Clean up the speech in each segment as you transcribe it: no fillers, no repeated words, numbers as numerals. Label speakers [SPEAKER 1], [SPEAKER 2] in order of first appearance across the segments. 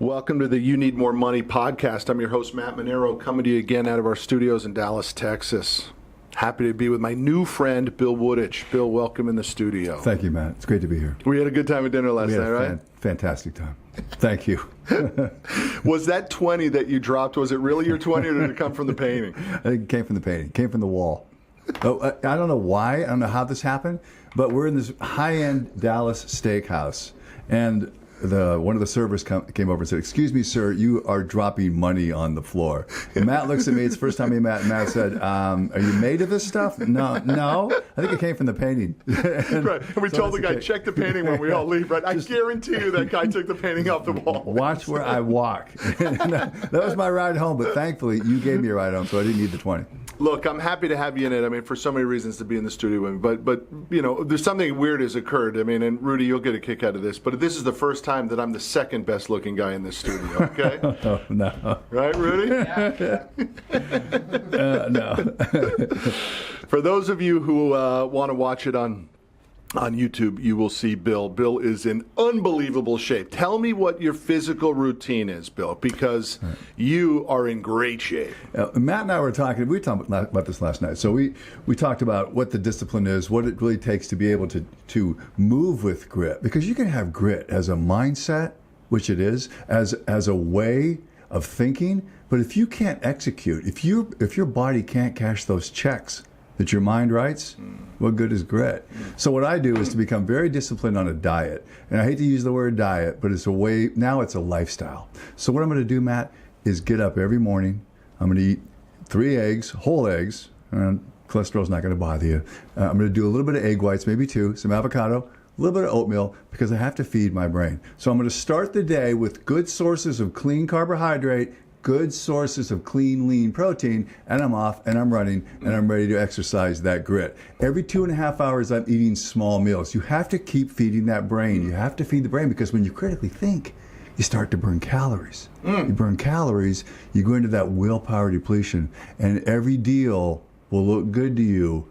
[SPEAKER 1] Welcome to the You Need More Money podcast. I'm your host, Matt Manero, coming to you again out of our studios in Dallas, Texas. Happy to be with my new friend, Bill Wooditch. Bill, welcome in the studio.
[SPEAKER 2] Thank you, Matt. It's great to be here.
[SPEAKER 1] We had a good time at dinner last night, right?
[SPEAKER 2] Fantastic time. Thank you.
[SPEAKER 1] Was that 20 that you dropped, was it really your 20 or did it come from the painting?
[SPEAKER 2] I think it came from the painting. It came from the wall. I don't know why. I don't know how this happened, but we're in this high-end Dallas steakhouse, and one of the servers came over and said, "Excuse me, sir, you are dropping money on the floor." And Matt looks at me. It's the first time he met. And Matt said, "Are you made of this stuff?" No. I think it came from the painting.
[SPEAKER 1] Right. And we told the guy, check the painting when we all leave. Right. I guarantee you that guy took the painting off the wall.
[SPEAKER 2] Watch where I walk. That was my ride home. But thankfully, you gave me a ride home, so I didn't need the 20.
[SPEAKER 1] Look, I'm happy to have you in it. I mean, for so many reasons to be in the studio with me. But you know, there's something weird has occurred. I mean, and Rudy, you'll get a kick out of this. But this is the first time that I'm the second best looking guy in this studio. Okay?
[SPEAKER 2] Oh, no.
[SPEAKER 1] Right, Rudy?
[SPEAKER 2] No.
[SPEAKER 1] For those of you who want to watch it on YouTube, you will see Bill. Bill is in unbelievable shape. Tell me what your physical routine is, Bill, because you are in great shape.
[SPEAKER 2] Matt and I were talking, we talked about this last night. So we talked about what the discipline is, what it really takes to be able to move with grit. Because you can have grit as a mindset, which it is, as a way of thinking. But if you can't execute, if your body can't cash those checks that your mind writes, what good is grit? So what I do is to become very disciplined on a diet. And I hate to use the word diet, but it's a way, now it's a lifestyle. So what I'm going to do, Matt, is get up every morning. I'm going to eat 3 eggs, whole eggs. Cholesterol's not going to bother you. I'm going to do a little bit of egg whites, maybe 2, some avocado, a little bit of oatmeal, because I have to feed my brain. So I'm going to start the day with good sources of clean carbohydrate, good sources of clean, lean protein, and I'm off, and I'm running, and I'm ready to exercise that grit. Every 2.5 hours, I'm eating small meals. You have to keep feeding that brain. You have to feed the brain, because when you critically think, you start to burn calories. You burn calories, you go into that willpower depletion, and every deal will look good to you.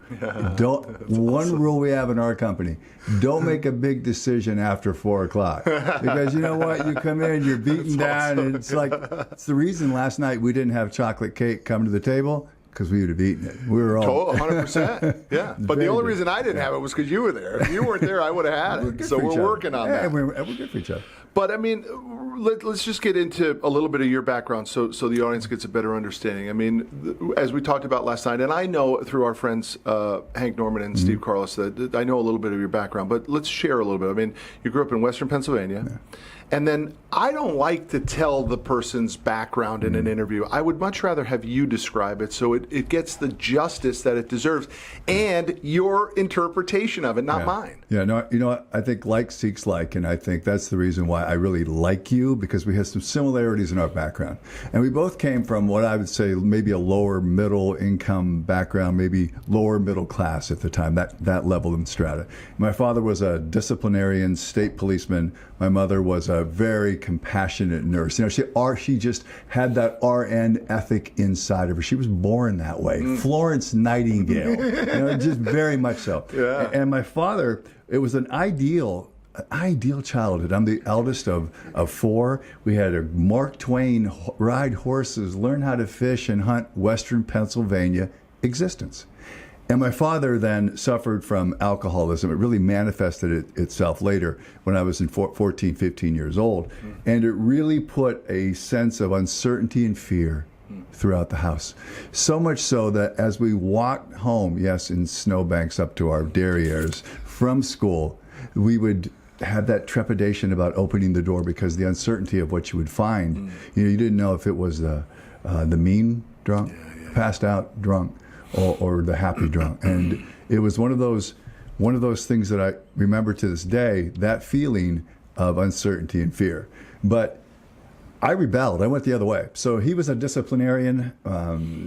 [SPEAKER 2] One rule we have in our company: don't make a big decision after 4 o'clock, because you know what? You come in, you're beaten down, and it's like, it's the reason last night we didn't have chocolate cake come to the table, because we would have eaten it. We were all
[SPEAKER 1] 100%. Yeah, but the only reason I didn't have it was because you were there. If you weren't there, I would have had it. So we're working on that.
[SPEAKER 2] We're good for each other.
[SPEAKER 1] But I mean, let's just get into a little bit of your background so the audience gets a better understanding. I mean, as we talked about last night, and I know through our friends Hank Norman and Steve Carlos that I know a little bit of your background, but let's share a little bit. I mean, you grew up in Western Pennsylvania. Yeah. And then I don't like to tell the person's background in an interview. I would much rather have you describe it so it gets the justice that it deserves and your interpretation of it, not mine.
[SPEAKER 2] Yeah, no, you know what? I think like seeks like, and I think that's the reason why I really like you, because we have some similarities in our background. And we both came from what I would say maybe a lower middle income background, maybe lower middle class at the time, that level in strata. My father was a disciplinarian state policeman. My mother was a very compassionate nurse. You know, she just had that RN ethic inside of her. She was born that way. Florence Nightingale, you know, just very much so.
[SPEAKER 1] Yeah.
[SPEAKER 2] And my father, it was an ideal childhood. I'm the eldest of 4. We had a Mark Twain ride horses, learn how to fish and hunt Western Pennsylvania existence. And my father then suffered from alcoholism. It really manifested itself later when I was 14, 15 years old. And it really put a sense of uncertainty and fear throughout the house. So much so that as we walked home, yes, in snowbanks up to our derrieres from school, we would have that trepidation about opening the door because the uncertainty of what you would find. You know, you didn't know if it was the mean drunk, passed out drunk, or the happy drunk. And it was one of those things that I remember to this day, that feeling of uncertainty and fear. But I rebelled. I went the other way. So he was a disciplinarian.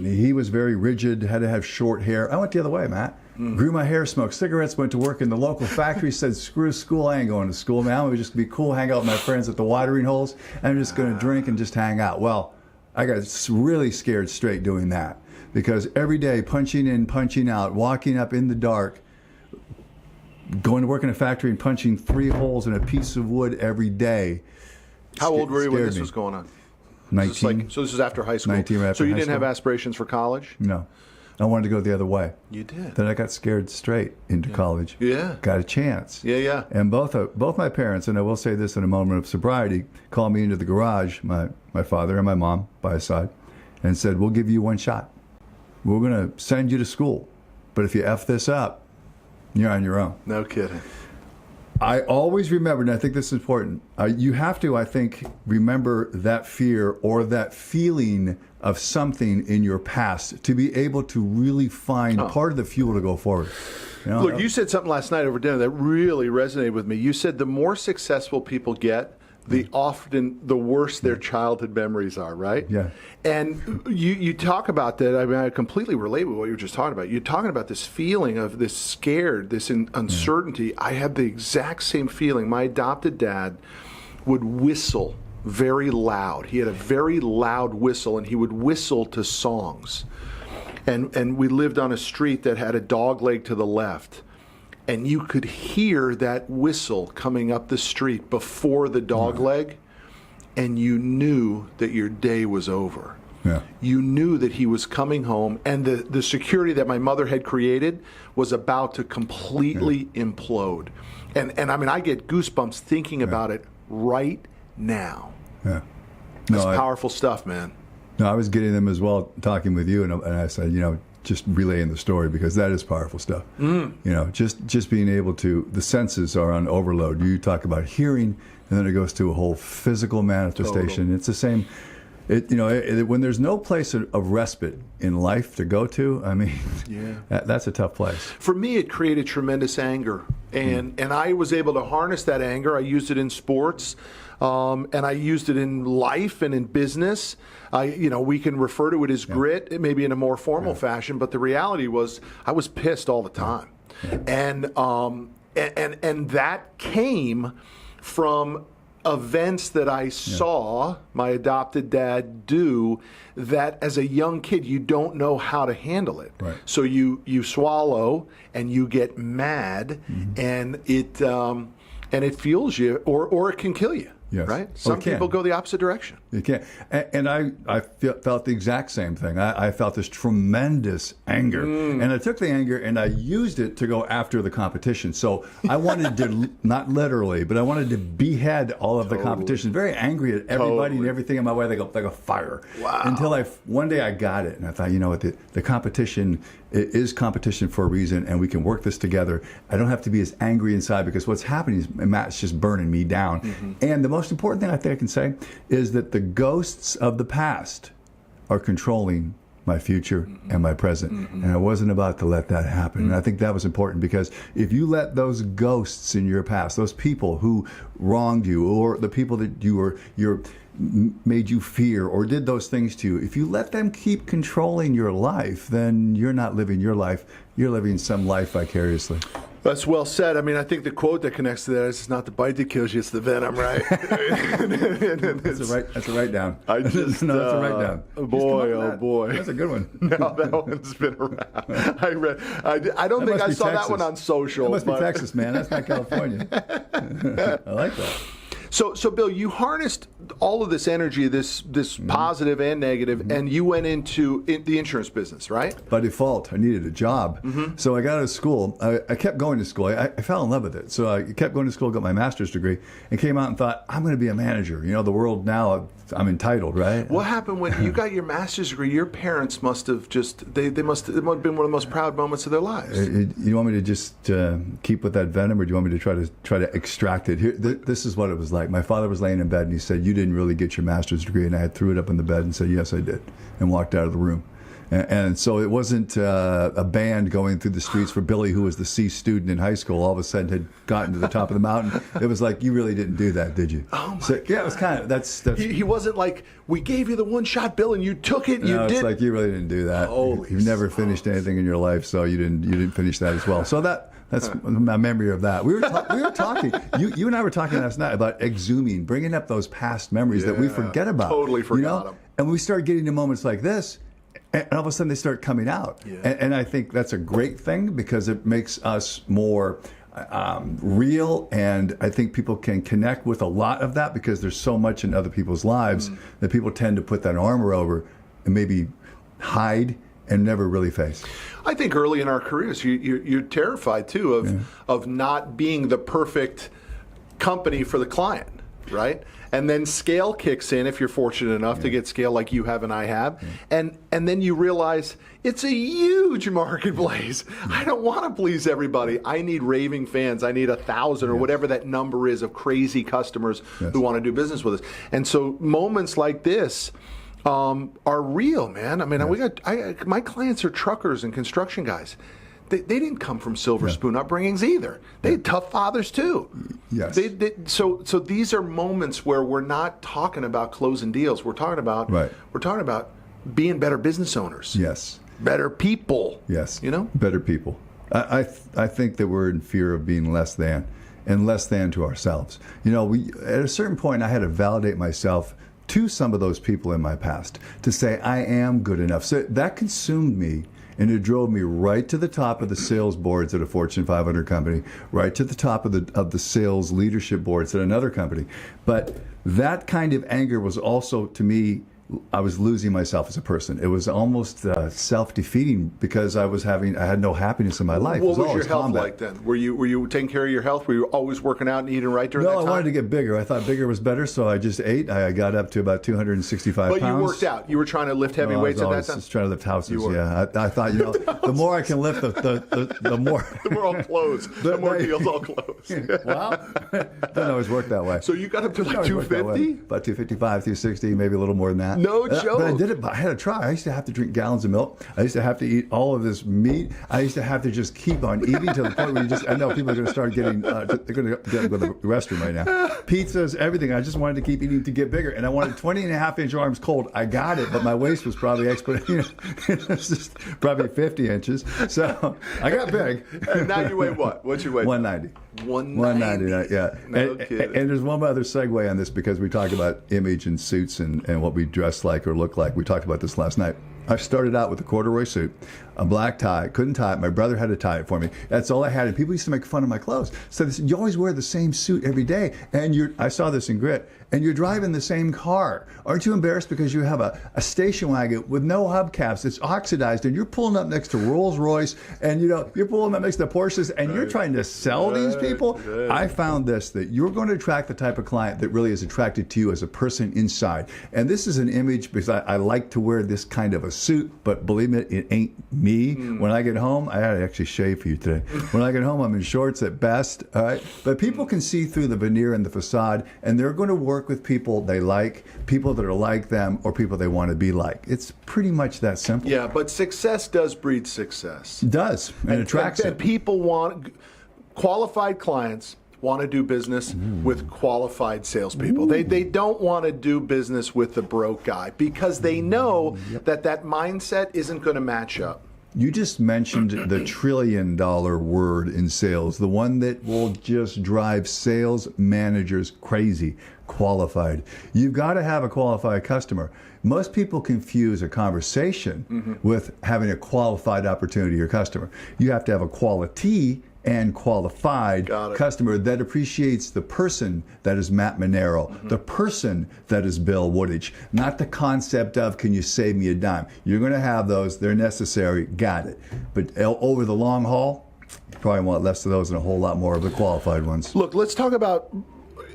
[SPEAKER 2] He was very rigid, had to have short hair. I went the other way, Matt. Grew my hair, smoked cigarettes, went to work in the local factory, said, screw school, I ain't going to school, man. I'm going to just be cool, hang out with my friends at the watering holes, and I'm just going to drink and just hang out. Well, I got really scared straight doing that, because every day, punching in, punching out, walking up in the dark, going to work in a factory and punching 3 holes in a piece of wood every day,
[SPEAKER 1] How old were you when
[SPEAKER 2] scared
[SPEAKER 1] this
[SPEAKER 2] me.
[SPEAKER 1] was going on?
[SPEAKER 2] 19.
[SPEAKER 1] So this is after high school.
[SPEAKER 2] 19 after
[SPEAKER 1] so you
[SPEAKER 2] high
[SPEAKER 1] didn't have
[SPEAKER 2] school.
[SPEAKER 1] aspirations for college?
[SPEAKER 2] No. I wanted to go the other way.
[SPEAKER 1] You did.
[SPEAKER 2] Then I got scared straight into college.
[SPEAKER 1] Yeah.
[SPEAKER 2] Got a chance.
[SPEAKER 1] Yeah.
[SPEAKER 2] And both my parents, and I will say this in a moment of sobriety, called me into the garage, my father and my mom by his side, and said, "We'll give you one shot. We're going to send you to school. But if you F this up, you're on your own."
[SPEAKER 1] No kidding.
[SPEAKER 2] I always remember, and I think this is important, you have to, I think, remember that fear or that feeling of something in your past to be able to really find part of the fuel to go forward. You know?
[SPEAKER 1] Look, you said something last night over dinner that really resonated with me. You said the more successful people get, the worse their childhood memories are, right?
[SPEAKER 2] Yeah.
[SPEAKER 1] And you talk about that. I mean, I completely relate with what you were just talking about. You're talking about this feeling of this scared, this uncertainty. I had the exact same feeling. My adopted dad would whistle very loud. He had a very loud whistle, and he would whistle to songs. And we lived on a street that had a dog leg to the left. And you could hear that whistle coming up the street before the dog leg, and you knew that your day was over.
[SPEAKER 2] Yeah.
[SPEAKER 1] You knew that he was coming home, and the security that my mother had created was about to completely implode. And I mean, I get goosebumps thinking about it right now.
[SPEAKER 2] Yeah.
[SPEAKER 1] That's powerful stuff, man.
[SPEAKER 2] No, I was getting them as well, talking with you, and I said, just relaying the story, because that is powerful stuff. Just being able to, the senses are on overload. You talk about hearing, and then it goes to a whole physical manifestation. Total. It's the same. When there's no place of respite in life to go to, I mean, that's a tough place.
[SPEAKER 1] For me, it created tremendous anger, and I was able to harness that anger. I used it in sports, and I used it in life and in business. We can refer to it as grit, maybe in a more formal fashion, but the reality was I was pissed all the time, and that came from events that I saw my adopted dad do, that as a young kid you don't know how to handle it.
[SPEAKER 2] Right.
[SPEAKER 1] So you swallow and you get mad, and it fuels you, or it can kill you.
[SPEAKER 2] Yes.
[SPEAKER 1] Right? Some people go the opposite direction.
[SPEAKER 2] You can't. And I felt the exact same thing. I felt this tremendous anger. And I took the anger and I used it to go after the competition. So I wanted to, not literally, but I wanted to behead all of the competition. Very angry at everybody and everything in my way, like a fire.
[SPEAKER 1] Wow.
[SPEAKER 2] Until one day I got it. And I thought, you know what, the competition is competition for a reason, and we can work this together. I don't have to be as angry inside, because what's happening is Matt's just burning me down. And the most important thing I think I can say is that the ghosts of the past are controlling my future and my present. And I wasn't about to let that happen. And I think that was important, because if you let those ghosts in your past, those people who wronged you, or the people that you're made you fear or did those things to you, if you let them keep controlling your life, then you're not living your life. You're living some life vicariously.
[SPEAKER 1] That's well said. I mean, I think the quote that connects to that is, "It's not the bite that kills you, it's the venom," right?
[SPEAKER 2] That's a write down.
[SPEAKER 1] That's a write
[SPEAKER 2] down.
[SPEAKER 1] Boy, oh boy.
[SPEAKER 2] That's a good one.
[SPEAKER 1] No, that one's been around. I don't think I saw that one on social.
[SPEAKER 2] That must be Texas, man. That's not California. I like that.
[SPEAKER 1] So Bill, you harnessed all of this energy, this positive and negative, and you went into the insurance business, right?
[SPEAKER 2] By default, I needed a job. So I got out of school. I kept going to school. I fell in love with it. So I kept going to school, got my master's degree, and came out and thought, I'm going to be a manager. The world now, I'm entitled, right?
[SPEAKER 1] What happened when you got your master's degree? Your parents must have it must have been one of the most proud moments of their lives.
[SPEAKER 2] You want me to just keep with that venom, or do you want me to try to extract it? Here, this is what it was like. My father was laying in bed, and he said, "You didn't really get your master's degree," and I threw it up in the bed and said, "Yes, I did," and walked out of the room. And so it wasn't a band going through the streets for Billy, who was the C student in high school, all of a sudden had gotten to the top of the mountain. It was like, you really didn't do that, did you?
[SPEAKER 1] Oh, my God.
[SPEAKER 2] Yeah, it was kind of, that's
[SPEAKER 1] He wasn't like, "We gave you the one shot, Bill, and you took it,
[SPEAKER 2] no,
[SPEAKER 1] you did."
[SPEAKER 2] It's like, you really didn't do that. You've never finished anything in your life, so you didn't finish that as well. So that's my memory of that. We were talking. You and I were talking last night about exhuming, bringing up those past memories that we forget about.
[SPEAKER 1] Totally forgot them.
[SPEAKER 2] And we start getting to moments like this, and all of a sudden they start coming out.
[SPEAKER 1] Yeah.
[SPEAKER 2] And I think that's a great thing, because it makes us more real, and I think people can connect with a lot of that because there's so much in other people's lives that people tend to put that armor over and maybe hide and never really face.
[SPEAKER 1] I think early in our careers, you're terrified too of not being the perfect company for the client, right? And then scale kicks in if you're fortunate enough to get scale like you have and I have. And then you realize it's a huge marketplace. I don't want to please everybody. I need raving fans. I need 1,000 or whatever that number is of crazy customers who want to do business with us. And so moments like this are real, man. I mean, my clients are truckers and construction guys. They didn't come from silver spoon upbringings either. They had tough fathers too.
[SPEAKER 2] Yes.
[SPEAKER 1] So these are moments where we're not talking about closing deals. We're talking about being better business owners.
[SPEAKER 2] Yes.
[SPEAKER 1] Better people.
[SPEAKER 2] Yes.
[SPEAKER 1] You know?
[SPEAKER 2] Better people. I think that we're in fear of being less than, and less than to ourselves. You know, at a certain point I had to validate myself to some of those people in my past to say I am good enough. So that consumed me. And it drove me right to the top of the sales boards at a Fortune 500 company, right to the top of the sales leadership boards at another company. But that kind of anger was also, to me, I was losing myself as a person. It was almost self-defeating because I had no happiness in my life.
[SPEAKER 1] What was your health like then? Were you taking care of your health? Were you always working out and eating right during that time?
[SPEAKER 2] No, I wanted to get bigger. I thought bigger was better, so I just ate. I got up to about 265 pounds.
[SPEAKER 1] But you worked out. You were trying to lift heavy weights at that time?
[SPEAKER 2] I was just trying to lift houses, yeah. I thought, the more I can lift, the more...
[SPEAKER 1] the more I'll close. The more deals I'll close.
[SPEAKER 2] Well, doesn't always work that way.
[SPEAKER 1] So you got up to like 250?
[SPEAKER 2] About 255, 260, maybe a little more than that.
[SPEAKER 1] No joke.
[SPEAKER 2] But I did it. But I had to try. I used to have to drink gallons of milk. I used to have to eat all of this meat. I used to have to just keep on eating to the point where I know people are going to start getting, they're going to go to the restroom right now. Pizzas, everything. I just wanted to keep eating to get bigger. And I wanted 20.5-inch arms cold. I got it, but my waist was probably it's just probably 50 inches. So I got big.
[SPEAKER 1] And now you weigh what? What's your weight?
[SPEAKER 2] 190.
[SPEAKER 1] 190,
[SPEAKER 2] yeah.
[SPEAKER 1] No kidding.
[SPEAKER 2] And there's one other segue on this because we talk about image and suits and what we dress like or look like. We talked about this last night. I started out with a corduroy suit, a black tie, couldn't tie it. My brother had to tie it for me. That's all I had. And people used to make fun of my clothes. So they said, you always wear the same suit every day. And I saw this in Grit. And you're driving the same car. Aren't you embarrassed because you have a station wagon with no hubcaps? It's oxidized, and you're pulling up next to Rolls Royce, and you're pulling up next to Porsches, and you're trying to sell these people. I found that you're going to attract the type of client that really is attracted to you as a person inside. And this is an image because I like to wear this kind of a suit, but believe me, it ain't me. When I get home, I had to actually shave for you today. When I get home, I'm in shorts at best. All right, but people can see through the veneer and the facade, and they're going to work with people they like, people that are like them, or people they want to be like. It's pretty much that simple.
[SPEAKER 1] Yeah, but success does breed success.
[SPEAKER 2] It does, and attracts it.
[SPEAKER 1] And people qualified clients want to do business with qualified salespeople. They don't want to do business with the broke guy because they know that mindset isn't going to match up.
[SPEAKER 2] You just mentioned the $1 trillion word in sales, the one that will just drive sales managers crazy, qualified. You've got to have a qualified customer. Most people confuse a conversation with having a qualified opportunity or customer. You have to have a quality and qualified customer that appreciates the person that is Matt Manero, the person that is Bill Wooditch, not the concept of, can you save me a dime? You're going to have those. They're necessary. Got it. But over the long haul, you probably want less of those and a whole lot more of the qualified ones.
[SPEAKER 1] Look, let's talk about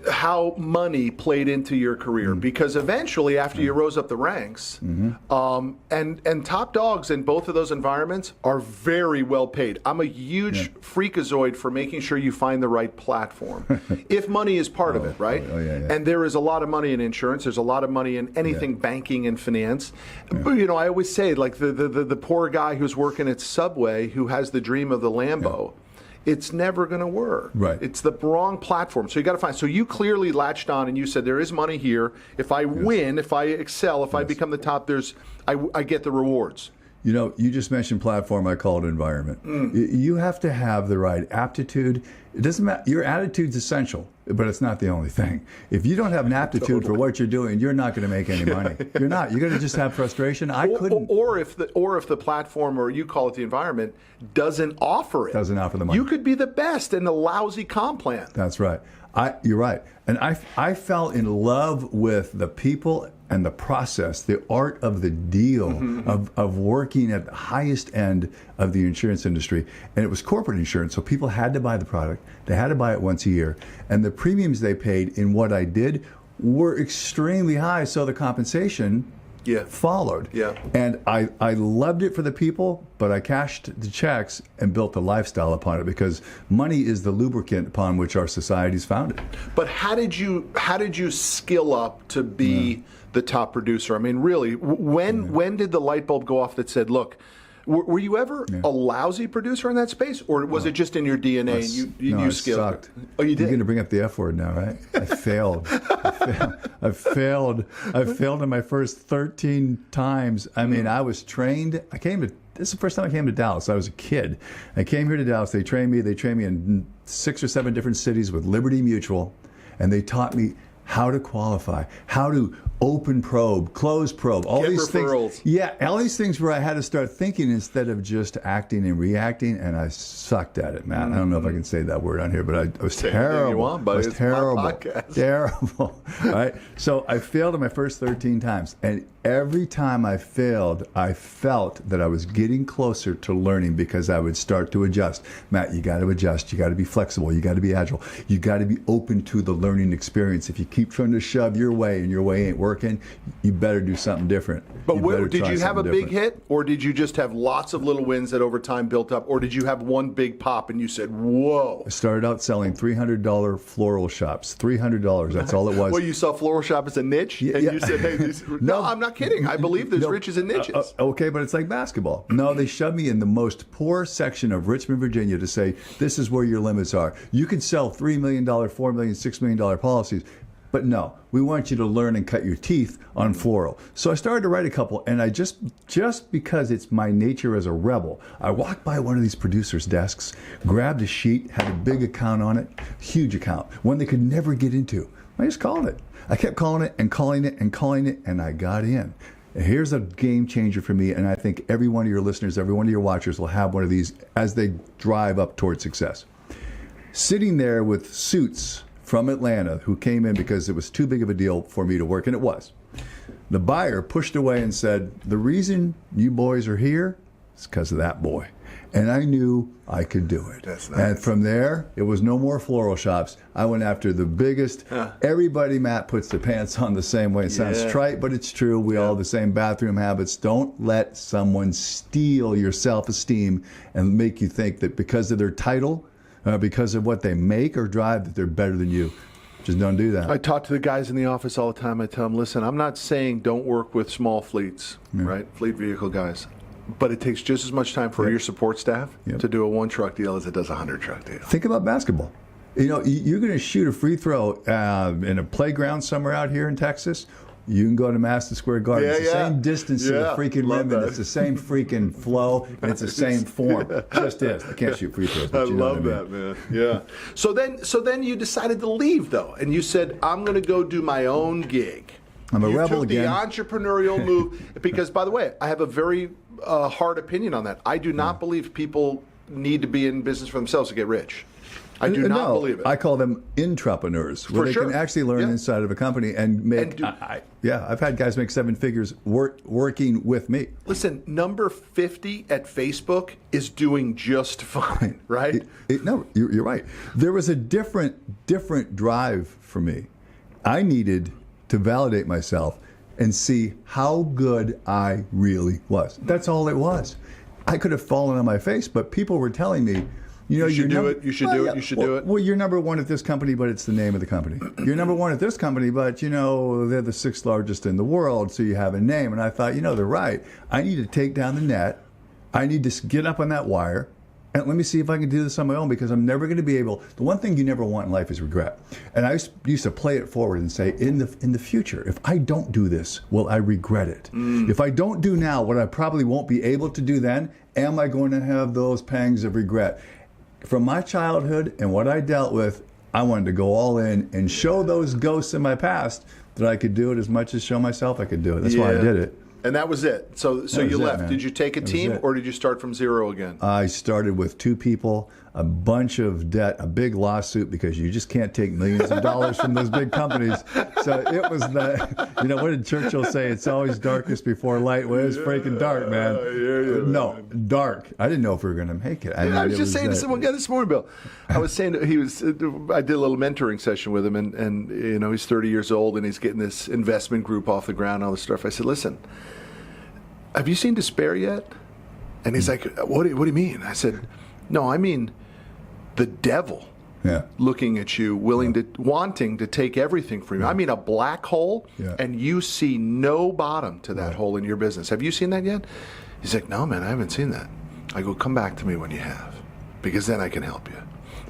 [SPEAKER 1] how money played into your career, because eventually after you rose up the ranks, and top dogs in both of those environments are very well paid. I'm a huge freakazoid for making sure you find the right platform if money is part of it, right? And there is a lot of money in insurance. There's a lot of money in anything banking and finance. But, I always say, like the poor guy who's working at Subway who has the dream of the Lambo. It's never going to work.
[SPEAKER 2] Right.
[SPEAKER 1] It's the wrong platform. So you got to find. So you clearly latched on and you said there is money here. If I win, if I excel, if I become the top, I get the rewards.
[SPEAKER 2] You just mentioned platform. I call it environment. You have to have the right aptitude. It doesn't matter. Your attitude's essential, but it's not the only thing. If you don't have an aptitude for what you're doing, you're not going to make any money. You're not. You're going to just have frustration. I couldn't.
[SPEAKER 1] Or if the platform, or you call it the environment, doesn't offer it.
[SPEAKER 2] Doesn't offer the money.
[SPEAKER 1] You could be the best in a lousy comp plan.
[SPEAKER 2] That's right. You're right. And I fell in love with the people and the process, the art of the deal, of working at the highest end of the insurance industry. And it was corporate insurance, so people had to buy the product. They had to buy it once a year. And the premiums they paid in what I did were extremely high, so the compensation followed.
[SPEAKER 1] Yeah.
[SPEAKER 2] And I loved it for the people, but I cashed the checks and built a lifestyle upon it, because money is the lubricant upon which our society is founded.
[SPEAKER 1] But how did you skill up to be the top producer? I mean, really, when did the light bulb go off that said, look, were you ever a lousy producer in that space, or was it just in your DNA and you scaled
[SPEAKER 2] sucked.
[SPEAKER 1] it? Oh, you did?
[SPEAKER 2] You're going to bring up the F word now, right? I failed. I failed in my first 13 times. I mean, I was trained. This is the first time I came to Dallas. I was a kid. I came here to Dallas. They trained me in 6 or 7 different cities with Liberty Mutual, and they taught me how to qualify, how to open probe, close probe, all
[SPEAKER 1] Get
[SPEAKER 2] these
[SPEAKER 1] referrals.
[SPEAKER 2] things. Yeah, all these things where I had to start thinking instead of just acting and reacting, and I sucked at it, man. I don't know if I can say that word on here, but I was terrible.
[SPEAKER 1] You want,
[SPEAKER 2] I was
[SPEAKER 1] it's
[SPEAKER 2] terrible.
[SPEAKER 1] my podcast.
[SPEAKER 2] Terrible. All right. So I failed in my first 13 times, and every time I failed, I felt that I was getting closer to learning, because I would start to adjust. Matt, you got to adjust. You got to be flexible. You got to be agile. You got to be open to the learning experience. If you keep trying to shove your way and your way ain't working, you better do something different.
[SPEAKER 1] But did you have a big hit, or did you just have lots of little wins that over time built up, or did you have one big pop and you said, whoa?
[SPEAKER 2] I started out selling $300 floral shops. $300, that's all it was.
[SPEAKER 1] Well, you saw floral shop as a niche, and you said, hey, no, I'm not kidding. I believe there's riches and niches.
[SPEAKER 2] Okay, but it's like basketball. No, they shoved me in the most poor section of Richmond, Virginia to say, this is where your limits are. You can sell $3 million, $4 million, $6 million policies. But no, we want you to learn and cut your teeth on floral. So I started to write a couple, and I just because it's my nature as a rebel, I walked by one of these producers' desks, grabbed a sheet, had a big account on it, huge account, one they could never get into. I just called it. I kept calling it and calling it and calling it, and I got in. Here's a game changer for me, and I think every one of your listeners, every one of your watchers will have one of these as they drive up toward success. Sitting there with suits from Atlanta who came in because it was too big of a deal for me to work, and it was. The buyer pushed away and said, the reason you boys are here is because of that boy. And I knew I could do it.
[SPEAKER 1] That's nice.
[SPEAKER 2] And from there, it was no more floral shops. I went after the biggest. Everybody, Matt, puts their pants on the same way. It sounds trite, but it's true. We all have the same bathroom habits. Don't let someone steal your self-esteem and make you think that because of their title, because of what they make or drive, that they're better than you. Just don't do that.
[SPEAKER 1] I talk to the guys in the office all the time. I tell them, listen, I'm not saying don't work with small fleets, right? Fleet vehicle guys. But it takes just as much time for your support staff to do a 1-truck deal as it does a 100-truck deal.
[SPEAKER 2] Think about basketball. You know, you're going to shoot a free throw in a playground somewhere out here in Texas. You can go to Madison Square Garden. It's the same distance to the freaking rim, and it's the same freaking flow, and it's the same form. Just is. I can't shoot free throws, but
[SPEAKER 1] I
[SPEAKER 2] you know
[SPEAKER 1] love
[SPEAKER 2] what I mean.
[SPEAKER 1] that, man. Yeah. So then you decided to leave, though, and you said, I'm going to go do my own gig.
[SPEAKER 2] I'm a rebel again.
[SPEAKER 1] You took the entrepreneurial move, because, by the way, I have a very hard opinion on that. I do not believe people need to be in business for themselves to get rich. I do not believe it.
[SPEAKER 2] I call them intrapreneurs, where they can actually learn inside of a company and make. I've had guys make 7 figures working with me.
[SPEAKER 1] Listen, number 50 at Facebook is doing just fine, right?
[SPEAKER 2] No, you're right. There was a different drive for me. I needed to validate myself and see how good I really was. That's all it was. I could have fallen on my face, but people were telling me, you should do it. You should do it. You should do it. Well, you're number one at this company, but it's the name of the company. You're number one at this company, but they're the 6th largest in the world, so you have a name. And I thought, they're right. I need to take down the net. I need to get up on that wire and let me see if I can do this on my own, because I'm never going to be able. The one thing you never want in life is regret. And I used to play it forward and say, in the future, if I don't do this, will I regret it? If I don't do now what I probably won't be able to do then, am I going to have those pangs of regret? From my childhood and what I dealt with, I wanted to go all in and show those ghosts in my past that I could do it as much as show myself I could do it. That's why I did it.
[SPEAKER 1] And that was it. So you left.
[SPEAKER 2] Man.
[SPEAKER 1] Did you take a team, or did you start from zero again?
[SPEAKER 2] I started with 2 people, a bunch of debt, a big lawsuit, because you just can't take millions of dollars from those big companies. So it was what did Churchill say? It's always darkest before light. Well, it was freaking dark, man. No, dark. I didn't know if we were going to make it.
[SPEAKER 1] I was just saying to someone this morning, Bill. I was saying I did a little mentoring session with him, and he's 30 years old, and he's getting this investment group off the ground, all this stuff. I said, listen, have you seen Despair yet? And he's like, what do you mean? I said, no, I mean the devil looking at you, wanting to take everything from you. I mean a black hole, and you see no bottom to that hole in your business. Have you seen that yet? He's like, no, man, I haven't seen that. I go, come back to me when you have, because then I can help you.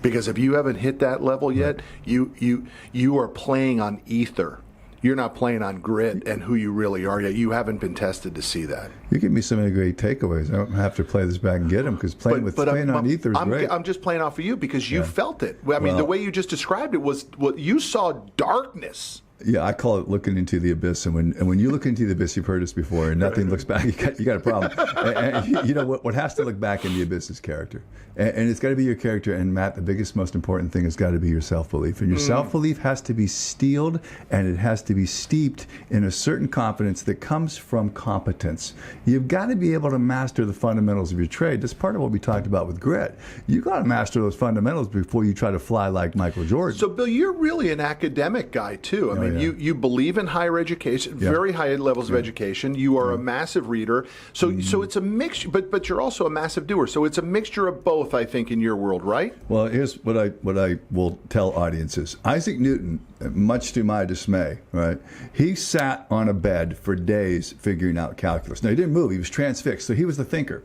[SPEAKER 1] Because if you haven't hit that level yet, you are playing on ether. You're not playing on grit and who you really are yet. You haven't been tested to see that.
[SPEAKER 2] You give me so many great takeaways. I don't have to play this back and get them, because playing on ether is great.
[SPEAKER 1] I'm just playing off of you because you felt it. I mean, the way you just described it was what you saw, darkness.
[SPEAKER 2] Yeah, I call it looking into the abyss. And when you look into the abyss, you've heard this before, and nothing looks back, you got a problem. and you know what has to look back in the abyss is character. And it's got to be your character. And Matt, the biggest, most important thing has got to be your self-belief. And your self-belief has to be steeled, and it has to be steeped in a certain confidence that comes from competence. You've got to be able to master the fundamentals of your trade. That's part of what we talked about with grit. You got to master those fundamentals before you try to fly like Michael Jordan.
[SPEAKER 1] So, Bill, you're really an academic guy too. I mean, you believe in higher education, very high levels of education. You are a massive reader. So it's a mixture, but you're also a massive doer. So it's a mixture of both, I think, in your world, right?
[SPEAKER 2] Well, here's what I will tell audiences. Isaac Newton, much to my dismay, right? He sat on a bed for days figuring out calculus. Now, he didn't move. He was transfixed. So he was the thinker.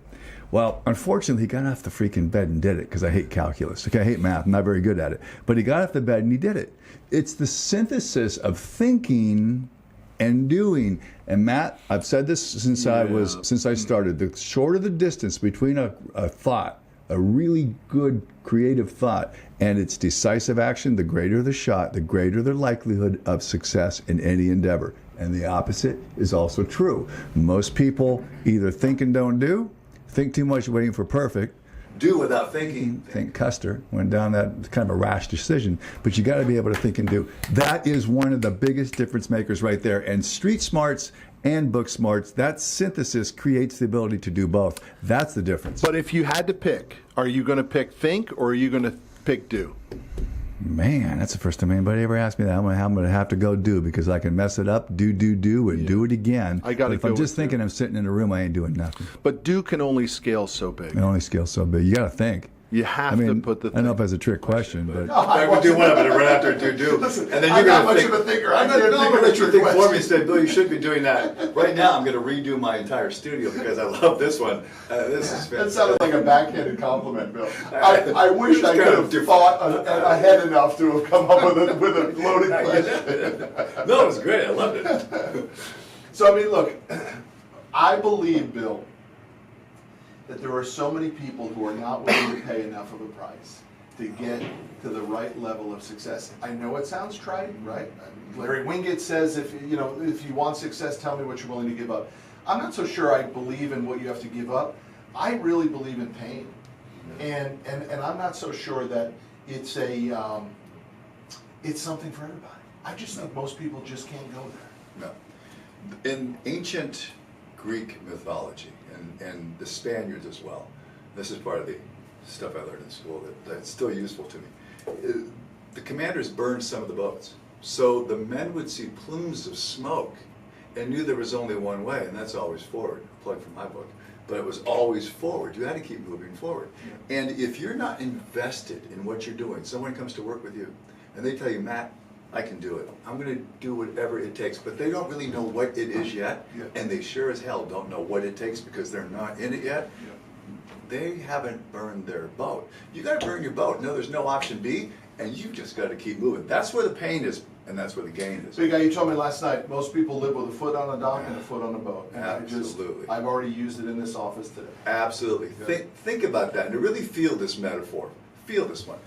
[SPEAKER 2] Well, unfortunately, he got off the freaking bed and did it, because I hate calculus. Okay, I hate math. I'm not very good at it. But he got off the bed and he did it. It's the synthesis of thinking and doing. And Matt, I've said this since I started. The shorter the distance between a thought, a really good creative thought, and its decisive action, the greater the shot, the greater the likelihood of success in any endeavor. And the opposite is also true. Most people either think and don't do, think too much waiting for perfect, do without thinking. Think Custer went down that kind of a rash decision. But you got to be able to think and do. That is one of the biggest difference makers right there. And street smarts and book smarts, that synthesis creates the ability to do both. That's the difference.
[SPEAKER 1] But if you had to pick, are you going to pick think, or are you going to pick do?
[SPEAKER 2] Man, that's the first time anybody ever asked me that. I'm going to have to go do, because I can mess it up, do, and do it again. If I'm just thinking I'm sitting in a room, I ain't doing nothing.
[SPEAKER 1] But do can only scale so big.
[SPEAKER 2] It only scales so big. You got to think.
[SPEAKER 1] You have to put the thing.
[SPEAKER 2] I don't know if that's a trick question, but
[SPEAKER 3] I would do one, I'm going to run after do.
[SPEAKER 1] Listen,
[SPEAKER 3] and then
[SPEAKER 1] I'm not much of a thinker. I'm going to
[SPEAKER 3] let you think for me and say, Bill, you should be doing that. Right now, I'm going to redo my entire studio because I love this one. This is fantastic.
[SPEAKER 1] That sounded like a backhanded compliment, Bill. I wish I could have thought ahead enough to have come up with a loaded question.
[SPEAKER 3] No, it was great. I loved it.
[SPEAKER 1] So, I mean, look, I believe, Bill, that there are so many people who are not willing to pay enough of a price to get to the right level of success. I know it sounds trite, right? Larry Wingate says, if you want success, tell me what you're willing to give up. I'm not so sure I believe in what you have to give up. I really believe in pain, and I'm not so sure that it's something for everybody. I just think most people just can't go there.
[SPEAKER 2] no. In ancient Greek mythology, and the Spaniards as well, this is part of the stuff I learned in school that's still useful to me. The commanders burned some of the boats, so the men would see plumes of smoke and knew there was only one way, and that's always forward. Plug from my book. But it was always forward. You had to keep moving forward. Yeah. And if you're not invested in what you're doing, someone comes to work with you, and they tell you, Matt, I can do it. I'm going to do whatever it takes, but they don't really know what it is yet, and they sure as hell don't know what it takes because they're not in it yet.
[SPEAKER 3] they haven't burned their boat. You got to burn your boat. No, there's no option B, and you just got to keep moving. That's where the pain is, and that's where the gain is.
[SPEAKER 1] Big guy, you told me last night, most people live with a foot on a dock and a foot on a boat. And
[SPEAKER 3] Absolutely.
[SPEAKER 1] I've already used it in this office today.
[SPEAKER 3] Absolutely. Think about that, and to really feel this metaphor. Feel this one.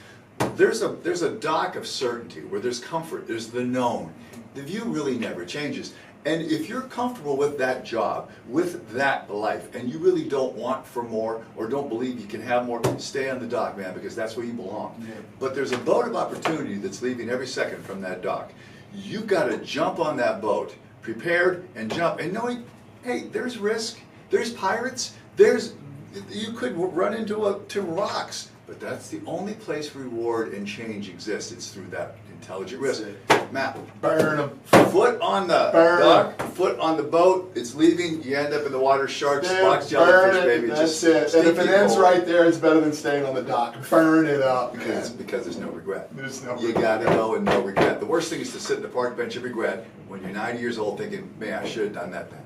[SPEAKER 3] There's a dock of certainty where there's comfort, there's the known. The view really never changes. And if you're comfortable with that job, with that life, and you really don't want for more or don't believe you can have more, stay on the dock, man, because that's where you belong.
[SPEAKER 1] Yeah.
[SPEAKER 3] But there's a boat of opportunity that's leaving every second from that dock. You've got to jump on that boat, prepared and jump, and knowing, hey, there's risk, there's pirates, you could run into rocks. But that's the only place reward and change exists. It's through that intelligent risk. Matt,
[SPEAKER 1] Burn them.
[SPEAKER 3] foot on the dock, foot on the boat. It's leaving. You end up in the water. Sharks, box
[SPEAKER 1] Burn
[SPEAKER 3] jellyfish,
[SPEAKER 1] it.
[SPEAKER 3] baby.
[SPEAKER 1] That's
[SPEAKER 3] Just
[SPEAKER 1] it. And if it
[SPEAKER 3] stinky
[SPEAKER 1] ends
[SPEAKER 3] cold.
[SPEAKER 1] right there, it's better than staying on the dock. Burn it up.
[SPEAKER 3] Because there's no regret.
[SPEAKER 1] There's no
[SPEAKER 3] You
[SPEAKER 1] regret.
[SPEAKER 3] gotta go and no regret. The worst thing is to sit in the park bench and regret when you're 90 years old thinking, man, I should have done that then.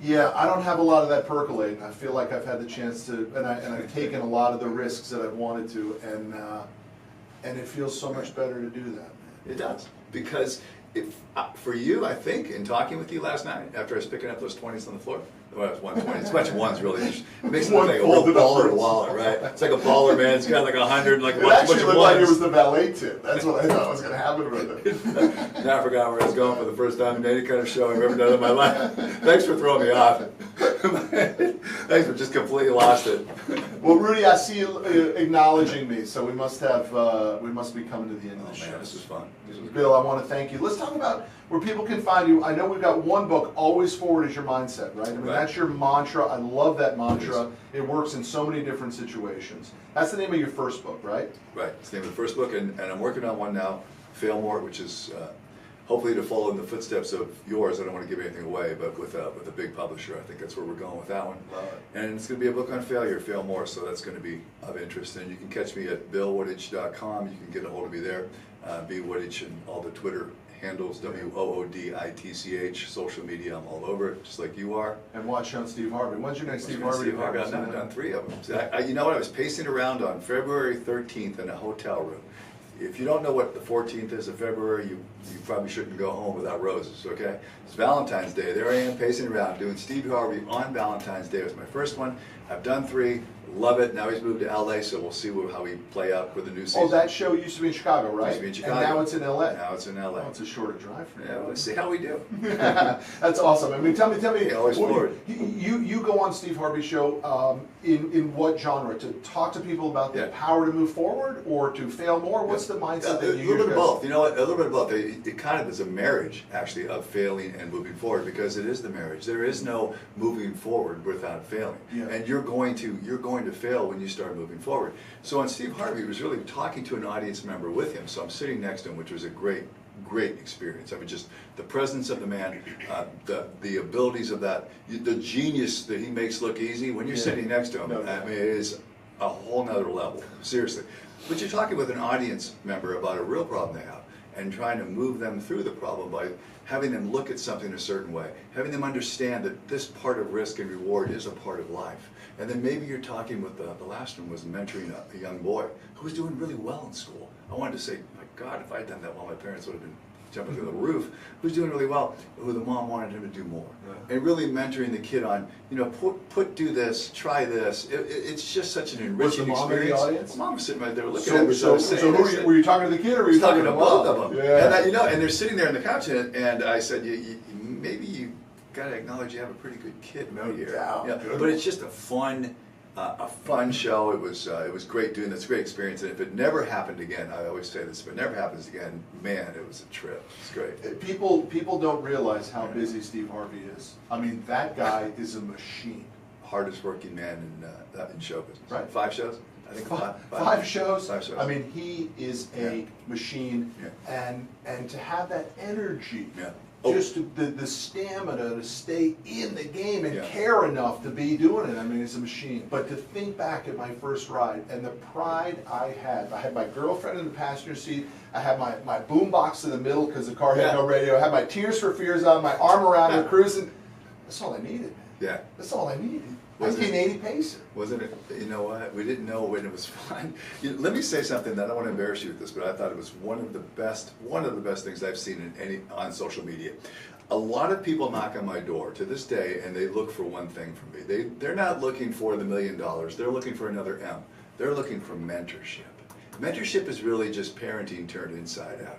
[SPEAKER 1] Yeah, I don't have a lot of that percolating. I feel like I've had the chance to, and I've taken a lot of the risks that I've wanted to, and it feels so much better to do that, man.
[SPEAKER 3] It does. Because if, for you, I think, in talking with you last night, after I was picking up those 20s on the floor, well, it was 120. It's a bunch of ones, really. It makes it look like a real
[SPEAKER 1] Folded
[SPEAKER 3] baller
[SPEAKER 1] upwards.
[SPEAKER 3] wallet, right? It's like a baller, man. It's got like 100, like a
[SPEAKER 1] It
[SPEAKER 3] bunch
[SPEAKER 1] actually
[SPEAKER 3] of
[SPEAKER 1] looked like it
[SPEAKER 3] ones.
[SPEAKER 1] was the valet tip. That's what I thought was going to happen with it.
[SPEAKER 3] Now I forgot where I was going for the first time in any kind of show I've ever done in my life. Thanks for throwing me off. Thanks for just completely lost it.
[SPEAKER 1] Well, Rudy, I see you acknowledging me, so we must be coming to the end of the
[SPEAKER 3] Oh
[SPEAKER 1] show.
[SPEAKER 3] man, this was fun. This was
[SPEAKER 1] Bill, I want to thank you. Let's talk about where people can find you. I know we've got one book, Always Forward is Your Mindset, right? I mean,
[SPEAKER 3] Right.
[SPEAKER 1] that's your mantra. I love that mantra. It works in so many different situations. That's the name of your first book, right?
[SPEAKER 3] Right. It's the name of the first book, and I'm working on one now, Fail More, which is hopefully to follow in the footsteps of yours. I don't want to give anything away, but with a big publisher. I think that's where we're going with that one.
[SPEAKER 1] Love it.
[SPEAKER 3] And it's going to be a book on failure, Fail More, so that's going to be of interest. And you can catch me at billwooditch.com. You can get a hold of me there. B. Wooditch and all the Twitter handles, WOODITCH, social media, I'm all over it, just like you are.
[SPEAKER 1] And watch on Steve Harvey. When's your next Steve Harvey?
[SPEAKER 3] Steve Harvey. I've done 3 of them. So you know what? I was pacing around on February 13th in a hotel room. If you don't know what the 14th is of February, you probably shouldn't go home without roses, okay? It's Valentine's Day. There I am pacing around doing Steve Harvey on Valentine's Day. It was my first one. I've done 3. Love it. Now he's moved to LA, so we'll see how we play out for the new season.
[SPEAKER 1] Oh, that show used to be in Chicago, right?
[SPEAKER 3] Used to be in Chicago.
[SPEAKER 1] And now it's in LA.
[SPEAKER 3] Now it's in LA.
[SPEAKER 1] Oh, it's a shorter drive for you.
[SPEAKER 3] Yeah, let's see how we do.
[SPEAKER 1] That's awesome. I mean, tell me.
[SPEAKER 3] Always forward.
[SPEAKER 1] You go on Steve Harvey's show in what genre? To talk to people about the power to move forward or to fail more? What's the mindset that you use?
[SPEAKER 3] A little bit of both. You know what? A little bit of both. It kind of is a marriage, actually, of failing and moving forward, because it is the marriage. There is no moving forward without failing,
[SPEAKER 1] Yeah.
[SPEAKER 3] and you're going to fail when you start moving forward. So on Steve Harvey, it was really talking to an audience member with him. So I'm sitting next to him, which was a great experience. I mean, just the presence of the man, the abilities of that, the genius that he makes look easy. When you're sitting next to him,
[SPEAKER 1] No.
[SPEAKER 3] I mean, it is a whole nother level, seriously. But you're talking with an audience member about a real problem they have and trying to move them through the problem by having them look at something a certain way, having them understand that this part of risk and reward is a part of life. And then maybe you're talking with the last one was mentoring a young boy who was doing really well in school. I wanted to say, my God, if I had done that well, my parents would have been jumping through the roof. Who's doing really well, who the mom wanted him to do more.
[SPEAKER 1] Right.
[SPEAKER 3] And really mentoring the kid on, do this, try this. It's just such an enriching
[SPEAKER 1] Was the mom in the
[SPEAKER 3] experience.
[SPEAKER 1] audience?
[SPEAKER 3] Mom was sitting right there looking at me.
[SPEAKER 1] So were you talking to the kid or were you
[SPEAKER 3] talking to
[SPEAKER 1] mom?
[SPEAKER 3] both of them.
[SPEAKER 1] Yeah.
[SPEAKER 3] And and they're sitting there on the couch, and I said, maybe you got to acknowledge you have a pretty good kid
[SPEAKER 1] No
[SPEAKER 3] here.
[SPEAKER 1] doubt.
[SPEAKER 3] Yeah, but it's just a fun show. It was great doing this, great experience. And if it never happened again, I always say this: if it never happens again, man, it was a trip. It's great.
[SPEAKER 1] People don't realize how busy Steve Harvey is. I mean, that guy is a machine.
[SPEAKER 3] Hardest working man in show business.
[SPEAKER 1] Right.
[SPEAKER 3] 5 shows. I think
[SPEAKER 1] Five shows.
[SPEAKER 3] 5 shows.
[SPEAKER 1] I mean, he is a machine,
[SPEAKER 3] Yeah.
[SPEAKER 1] and to have that energy,
[SPEAKER 3] Yeah.
[SPEAKER 1] just the stamina to stay in the game and
[SPEAKER 3] Yeah.
[SPEAKER 1] care enough to be doing it. I mean, it's a machine. But to think back at my first ride and the pride I had my girlfriend in the passenger seat. I had my boom box in the middle because the car had no radio. I had my Tears for Fears on, my arm around her, cruising. That's all I needed.
[SPEAKER 3] Yeah.
[SPEAKER 1] That's all I needed.
[SPEAKER 3] Was it?
[SPEAKER 1] 1980 pacer.
[SPEAKER 3] Wasn't it? You know what? We didn't know when it was fun. Let me say something that I don't want to embarrass you with this, but I thought it was one of the best things I've seen on social media. A lot of people knock on my door to this day, and they look for one thing from me. They're not looking for the $1 million. They're looking for another M. They're looking for mentorship. Mentorship is really just parenting turned inside out.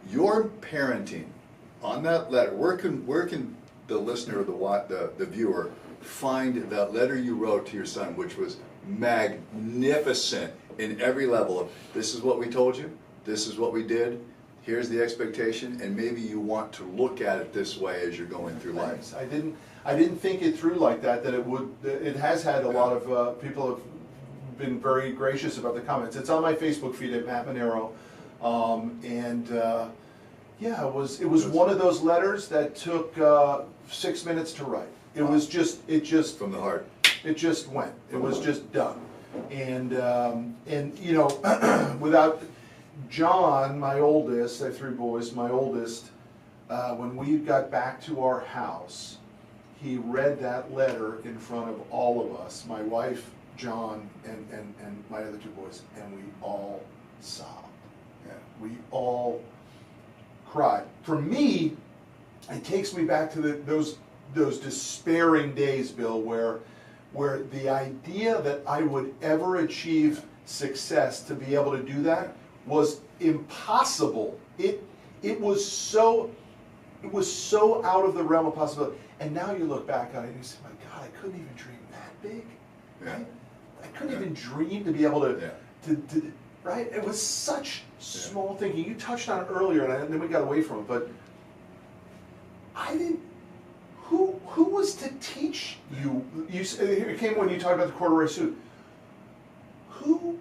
[SPEAKER 3] Your parenting on that letter. Where can the listener or the viewer find that letter you wrote to your son, which was magnificent in every level of, this is what we told you, this is what we did, here's the expectation, and maybe you want to look at it this way as you're going through life.
[SPEAKER 1] Thanks. I didn't think it through like that it has had a lot of people have been very gracious about the comments. It's on my Facebook feed at Matt Manero, yeah, it was one of those letters that took 6 minutes to write. It just
[SPEAKER 3] From the heart.
[SPEAKER 1] It just went. It was just done. And you know, without John, my oldest, I have 3 boys, my oldest, when we got back to our house, he read that letter in front of all of us, my wife, John, and my other 2 boys, and we all sobbed.
[SPEAKER 3] Yeah.
[SPEAKER 1] We all cried. For me, it takes me back to those despairing days, Bill, where the idea that I would ever achieve success to be able to do that was impossible. It was so out of the realm of possibility. And now you look back on it and you say, my God, I couldn't even dream that big.
[SPEAKER 3] Yeah.
[SPEAKER 1] Right? I couldn't even dream to be able to,
[SPEAKER 3] Yeah.
[SPEAKER 1] right? It was such small thinking. You touched on it earlier, and then we got away from it, but I didn't. Who was to teach you? Here it came when you talked about the corduroy suit. Who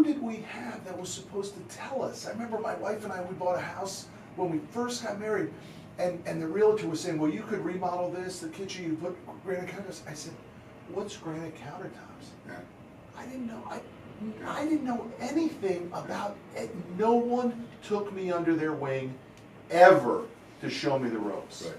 [SPEAKER 1] did we have that was supposed to tell us? I remember my wife and I, we bought a house when we first got married, and the realtor was saying, well, you could remodel this, the kitchen, you put granite countertops. I said, what's granite countertops?
[SPEAKER 3] Yeah.
[SPEAKER 1] I didn't know. I didn't know anything about it. No one took me under their wing ever to show me the ropes.
[SPEAKER 3] Right.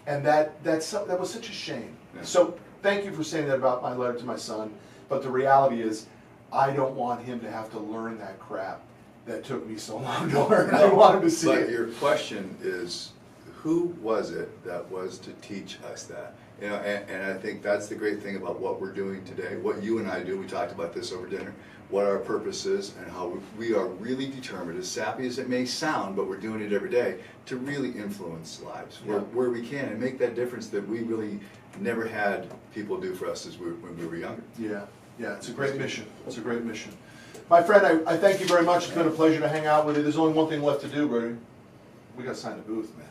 [SPEAKER 1] And that was such a shame.
[SPEAKER 3] Yeah.
[SPEAKER 1] So thank you for saying that about my letter to my son. But the reality is, I don't want him to have to learn that crap that took me so long to learn. I want him to see
[SPEAKER 3] But
[SPEAKER 1] it.
[SPEAKER 3] your question is, who was it that was to teach us that? You know, and I think that's the great thing about what we're doing today, what you and I do. We talked about this over dinner, what our purpose is, and how we are really determined, as sappy as it may sound, but we're doing it every day, to really influence lives where we can and make that difference that we really never had people do for us when we were younger.
[SPEAKER 1] Yeah, it's a great mission. It's a great mission. My friend, I thank you very much. It's been a pleasure to hang out with you. There's only one thing left to do, Brady. We got to sign the booth, man.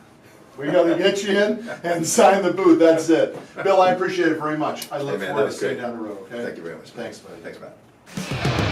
[SPEAKER 1] We got to get you in and sign the booth. That's it. Bill, I appreciate it very much. I look forward to seeing you down the road. Okay.
[SPEAKER 3] Thank you very much.
[SPEAKER 1] Thanks, buddy.
[SPEAKER 3] Thanks, Matt.